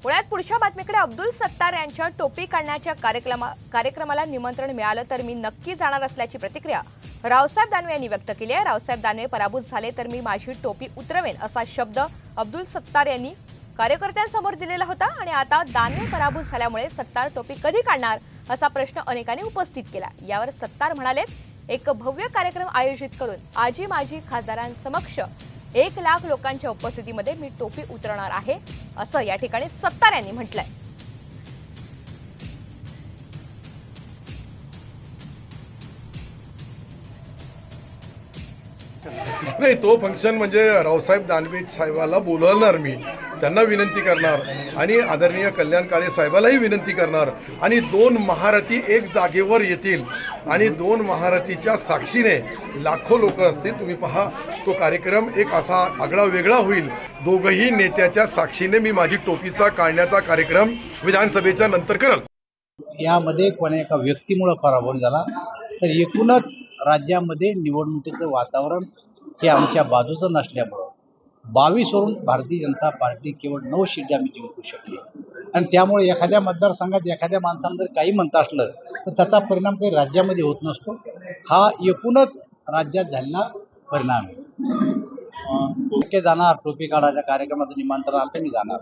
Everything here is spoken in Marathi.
पुण्यात पुढच्या बातमीकडे अब्दुल सत्तार यांच्या टोपी काढण्याच्या कार्यक्रमाला निमंत्रण मिळालं तर मी नक्की जाणार असल्याची प्रतिक्रिया रावसाहेब दानवे यांनी व्यक्त केली आहे। रावसाहेब दानवे पराभूत झाले तर मी माझी टोपी उतरवेन असा शब्द अब्दुल सत्तार यांनी कार्यकर्त्यांसमोर दिलेला होता आणि आता दानवे पराभूत झाल्यामुळे सत्तार टोपी कधी काढणार असा प्रश्न अनेकांनी उपस्थित केला। यावर सत्तार म्हणाले, एक भव्य कार्यक्रम आयोजित करून आजी माजी खासदारांसमक्ष 1 लाख लोकांच्या उपस्थितीमध्ये मी टोपी उतरवणार आहे असं या ठिकाणी सत्तार यांनी म्हटलंय। नाही, तो फंक्शन म्हणजे रावसाहेब दानवे साहेबाला बोलवणार, मी त्यांना विनंती करणार आणि आदरणीय कल्याण काळे साहेबालाही विनंती करणार आणि 2 महारथी एक जागेवर येतील आणि 2 महारथीच्या साक्षीने लाखो लोक असतील। तुम्ही पहा, तो कार्यक्रम एक असा आगळा वेगळा होईल। दोघही नेत्याच्या साक्षीने मी माझी टोपीचा काढण्याचा कार्यक्रम विधानसभेच्या नंतर करल। यामध्ये कोणा एका व्यक्तीमुळे पराभव झाला तर एकूणच राज्यामध्ये निवडणुकीचं वातावरण हे आमच्या बाजूचं नसल्यामुळं 22 वरून भारतीय जनता पार्टी केवळ 9 सीट आम्ही जिंकू शकली आणि त्यामुळे एखाद्या मतदारसंघात एखाद्या माणसानं जर काही म्हणत असलं तर त्याचा परिणाम काही राज्यामध्ये होत नसतो। हा एकूणच राज्यात झालेला परिणाम आहे। जाणार टोपी काढायच्या कार्यक्रमाचं निमंत्रण आलं तर मी जाणार।